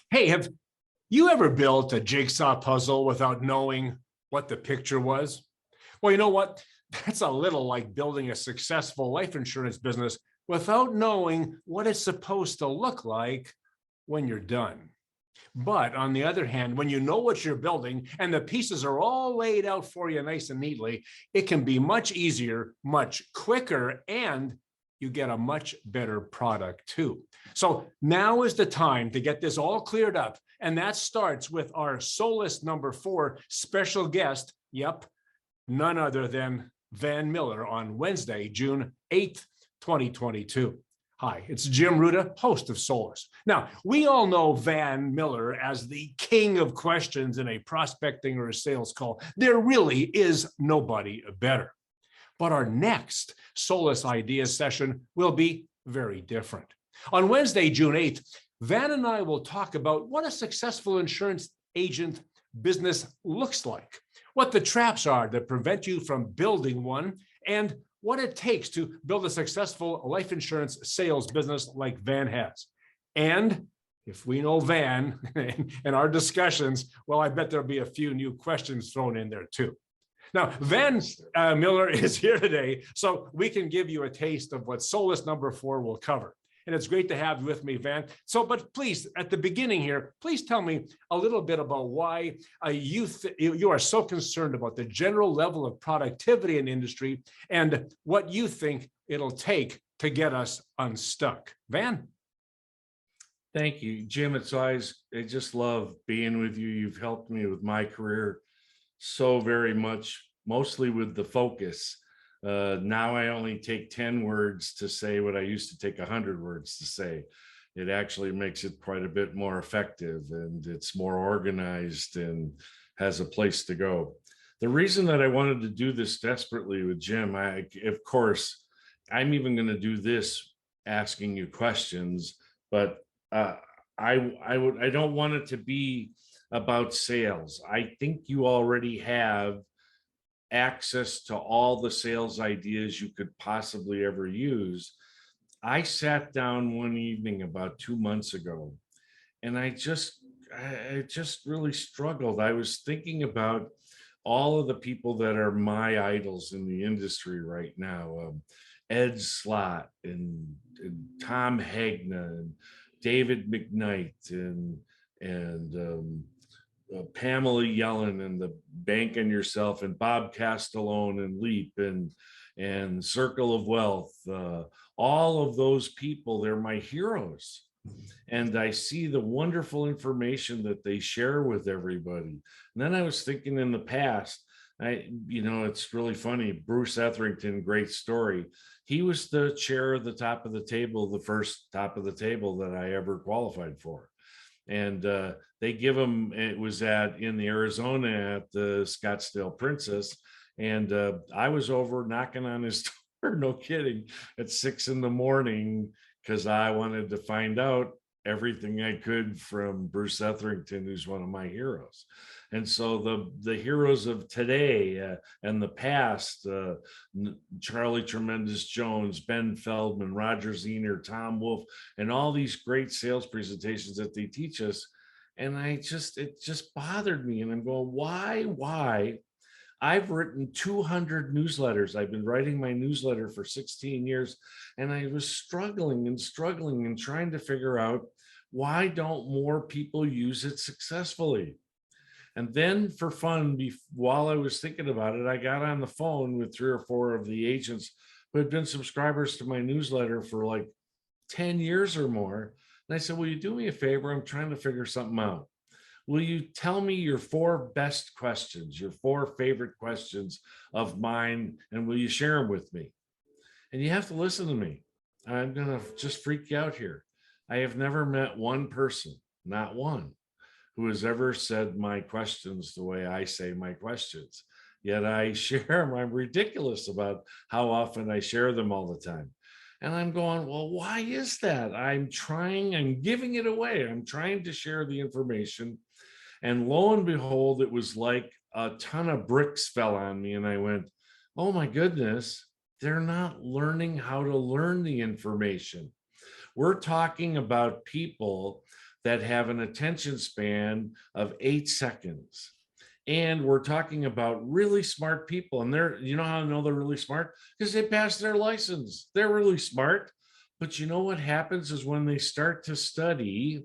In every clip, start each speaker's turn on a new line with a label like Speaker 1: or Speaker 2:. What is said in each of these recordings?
Speaker 1: Hey, have you ever built a jigsaw puzzle without knowing what the picture was? Well, you know what? That's a little like building a successful life insurance business without knowing what it's supposed to look like when you're done. But on the other hand, when you know what you're building and the pieces are all laid out for you nice and neatly, it can be much easier, much quicker, and you get a much better product too. So now is the time to get this all cleared up. And that starts with our Solus #4 special guest. Yep, none other than Van Mueller on Wednesday, June 8th, 2022. Hi, it's Jim Ruta, host of Solus. Now, we all know Van Mueller as the king of questions in a prospecting or a sales call. There really is nobody better. But our next Solus Ideas session will be very different. On Wednesday, June 8th, Van and I will talk about what a successful insurance agent business looks like, what the traps are that prevent you from building one, and what it takes to build a successful life insurance sales business like Van has. And if we know Van and our discussions, well, I bet there'll be a few new questions thrown in there too. Now, Van Mueller is here today, so we can give you a taste of what Solus #4 will cover. And it's great to have you with me, Van. So, but please, at the beginning here, please tell me a little bit about why you are so concerned about the general level of productivity in the industry and what you think it'll take to get us unstuck. Van?
Speaker 2: Thank you, Jim. I just love being with you. You've helped me with my career so very much, mostly with the focus. Now I only take 10 words to say what I used to take 100 words to say. It actually makes it quite a bit more effective, and it's more organized and has a place to go. The reason that I wanted to do this desperately with Jim, of course, I'm even going to do this asking you questions, but I don't want it to be about sales. I think you already have access to all the sales ideas you could possibly ever use. I sat down one evening about 2 months ago, and I just really struggled. I was thinking about all of the people that are my idols in the industry right now. Ed Slott and Tom Hagna and David McKnight and Pamela Yellen and the Bank on Yourself and Bob Castellone and Leap and Circle of Wealth. All of those people, they're my heroes. And I see the wonderful information that they share with everybody. And then I was thinking in the past, it's really funny. Bruce Etherington, great story. He was the chair of the top of the table, the first top of the table that I ever qualified for. And they give him, it was in the Arizona at the Scottsdale Princess. And I was over knocking on his door, no kidding, at 6 a.m, because I wanted to find out everything I could from Bruce Etherington, who's one of my heroes. And so the heroes of today and the past, Charlie Tremendous Jones, Ben Feldman, Roger Zener, Tom Wolfe, and all these great sales presentations that they teach us. And it just bothered me. And I'm going, why? I've written 200 newsletters. I've been writing my newsletter for 16 years, and I was struggling and trying to figure out, why don't more people use it successfully? And then for fun, while I was thinking about it, I got on the phone with 3 or 4 of the agents who had been subscribers to my newsletter for like 10 years or more. And I said, will you do me a favor? I'm trying to figure something out. Will you tell me your 4 best questions, your 4 favorite questions of mine, and will you share them with me? And you have to listen to me. I'm going to just freak you out here. I have never met one person, not one, who has ever said my questions the way I say my questions. Yet I share them. I'm ridiculous about how often I share them all the time. And I'm going, well, why is that? I'm giving it away. I'm trying to share the information. And lo and behold, it was like a ton of bricks fell on me. And I went, oh my goodness, they're not learning how to learn the information. We're talking about people that have an attention span of 8 seconds. And we're talking about really smart people. And you know how I know they're really smart? Because they passed their license. They're really smart. But you know what happens is when they start to study,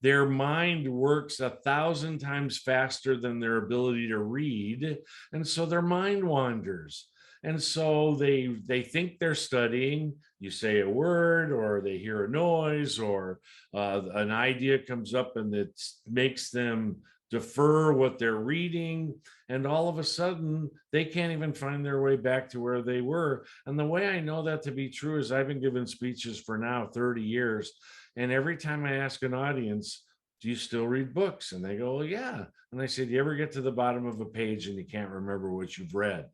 Speaker 2: their mind works 1,000 times faster than their ability to read. And so their mind wanders. And so they think they're studying. You say a word, or they hear a noise, or an idea comes up and it makes them defer what they're reading, and all of a sudden they can't even find their way back to where they were. And the way I know that to be true is I've been giving speeches for now 30 years, and every time I ask an audience, do you still read books? And they go, well, yeah. And I say, do you ever get to the bottom of a page and you can't remember what you've read?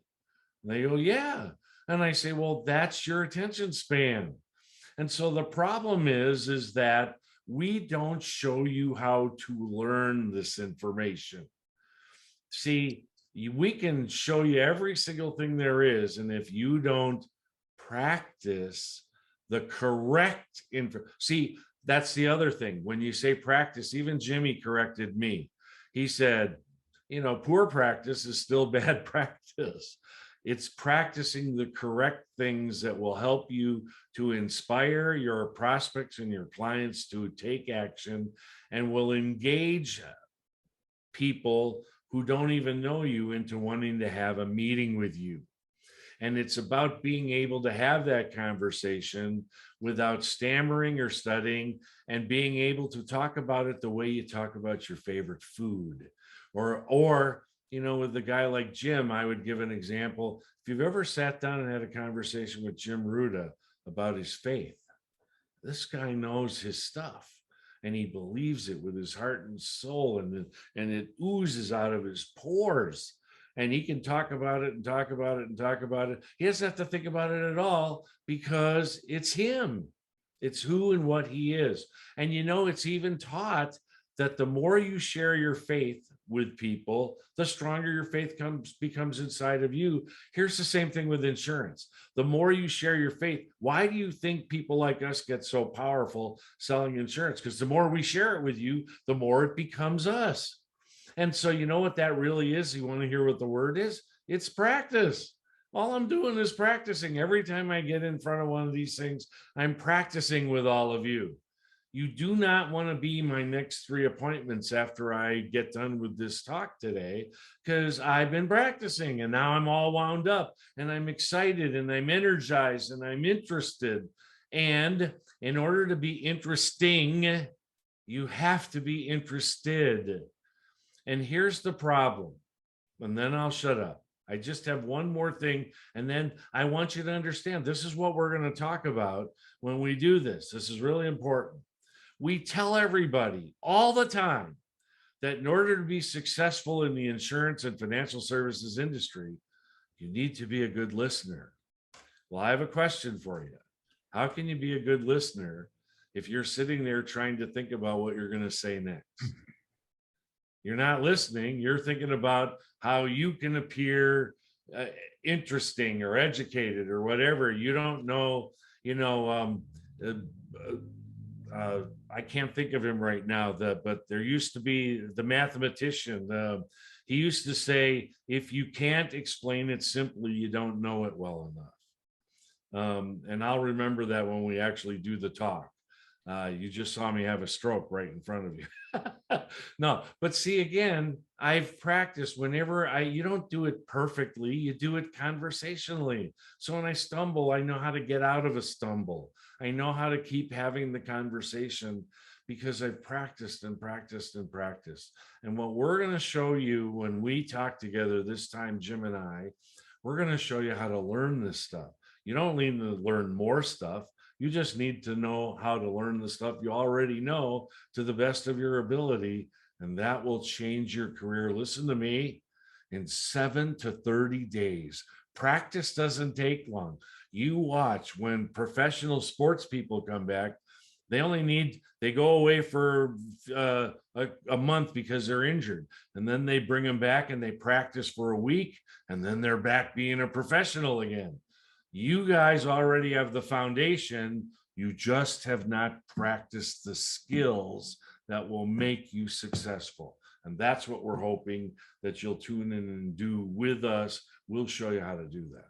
Speaker 2: And they go, yeah. And I say, well, that's your attention span. And so the problem is that we don't show you how to learn this information. See, we can show you every single thing there is. And if you don't practice the correct info, see, that's the other thing. When you say practice, even Jimmy corrected me. He said, you know, poor practice is still bad practice. It's practicing the correct things that will help you to inspire your prospects and your clients to take action, and will engage people who don't even know you into wanting to have a meeting with you. And it's about being able to have that conversation without stammering or stuttering, and being able to talk about it the way you talk about your favorite food. Or you know, with a guy like Jim, I would give an example. If you've ever sat down and had a conversation with Jim Ruta about his faith, this guy knows his stuff, and he believes it with his heart and soul, and it oozes out of his pores. And he can talk about it and talk about it and talk about it. He doesn't have to think about it at all, because it's him. It's who and what he is. And you know, it's even taught that the more you share your faith with people, the stronger your faith becomes inside of you. Here's the same thing with insurance. The more you share your faith, why do you think people like us get so powerful selling insurance? Because the more we share it with you, the more it becomes us. And so you know what that really is? You want to hear what the word is? It's practice. All I'm doing is practicing. Every time I get in front of one of these things, I'm practicing with all of you. You do not want to be my next 3 appointments after I get done with this talk today, because I've been practicing and now I'm all wound up and I'm excited and I'm energized and I'm interested. And in order to be interesting, you have to be interested. And here's the problem, and then I'll shut up. I just have one more thing, and then I want you to understand this is what we're going to talk about when we do this. This is really important. We tell everybody all the time that in order to be successful in the insurance and financial services industry, you need to be a good listener. Well, I have a question for you. How can you be a good listener if you're sitting there trying to think about what you're going to say next? You're not listening. You're thinking about how you can appear interesting or educated or whatever. You don't know, I can't think of him right now, but there used to be the mathematician. He used to say, if you can't explain it simply, you don't know it well enough. And I'll remember that when we actually do the talk. You just saw me have a stroke right in front of you. No, but see, again, I've practiced. You don't do it perfectly, you do it conversationally. So when I stumble, I know how to get out of a stumble. I know how to keep having the conversation, because I've practiced and practiced and practiced. And what we're going to show you when we talk together this time, Jim and I, we're going to show you how to learn this stuff. You don't need to learn more stuff. You just need to know how to learn the stuff you already know to the best of your ability, and that will change your career. Listen to me, in 7 to 30 days. Practice doesn't take long. You watch when professional sports people come back, they go away for a month because they're injured. And then they bring them back and they practice for a week, and then they're back being a professional again. You guys already have the foundation. You just have not practiced the skills that will make you successful. And that's what we're hoping that you'll tune in and do with us. We'll show you how to do that.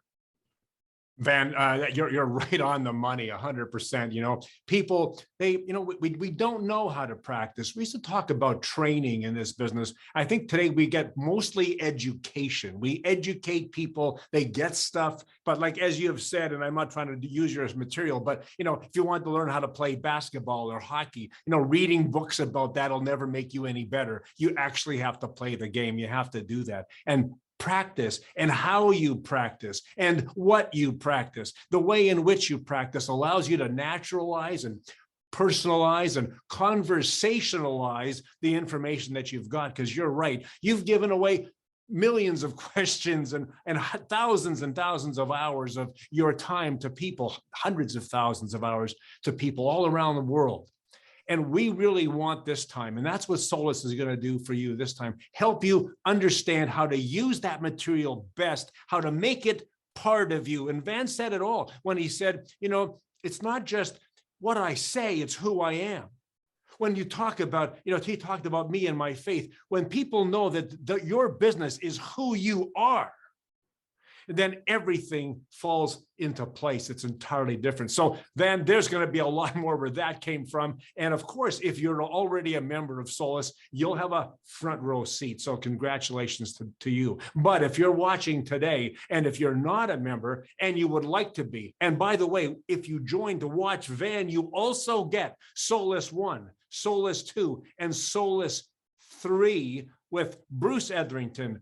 Speaker 1: Van, you're right on the money, 100%. You know, people, we don't know how to practice. We used to talk about training in this business. I think today we get mostly education. We educate people, they get stuff. But like, as you have said, and I'm not trying to use your material, but, if you want to learn how to play basketball or hockey, reading books about that'll never make you any better. You actually have to play the game. You have to do that. And practice, and how you practice, and what you practice, the way in which you practice allows you to naturalize and personalize and conversationalize the information that you've got. Because you're right, you've given away millions of questions and thousands and thousands of hours of your time to people, hundreds of thousands of hours to people all around the world. And we really want this time, and that's what Solus is going to do for you this time, help you understand how to use that material best, how to make it part of you. And Van said it all when he said, it's not just what I say, it's who I am. When you talk about, he talked about me and my faith. When people know that your business is who you are, then everything falls into place. It's entirely different. So then there's going to be a lot more where that came from. And of course, if you're already a member of Solus, you'll have a front row seat. So congratulations to you. But if you're watching today, and if you're not a member and you would like to be, and by the way, if you join to watch Van, you also get Solus 1, Solus 2, and Solus 3 with Bruce Etherington,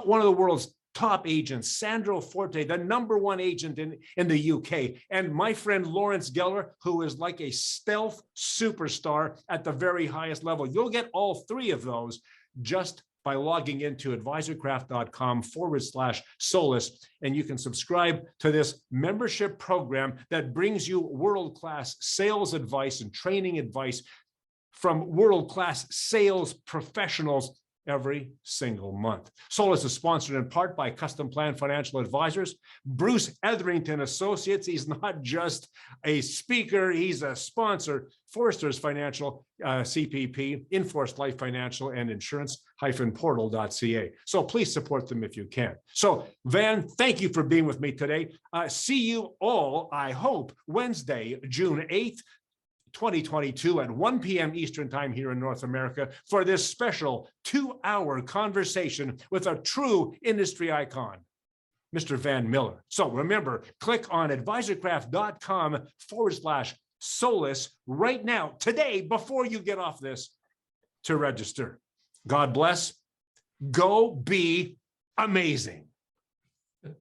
Speaker 1: one of the world's top agents, Sandro Forte, the #1 agent in the UK, and my friend Lawrence Geller, who is like a stealth superstar at the very highest level. You'll get all three of those just by logging into advisorcraft.com/Solus, and you can subscribe to this membership program that brings you world-class sales advice and training advice from world-class sales professionals every single month. Solus is sponsored in part by Custom Plan Financial Advisors. Bruce Etherington Associates, he's not just a speaker, he's a sponsor. Forrester's Financial, CPP, Enforced Life Financial, and insurance-portal.ca. So please support them if you can. So Van, thank you for being with me today. See you all, I hope, Wednesday, June 8th, 2022 at 1 p.m. Eastern time here in North America for this special 2-hour conversation with a true industry icon, Mr. Van Mueller. So remember, click on advisorcraft.com/Solus right now, today, before you get off this, to register. God bless. Go be amazing.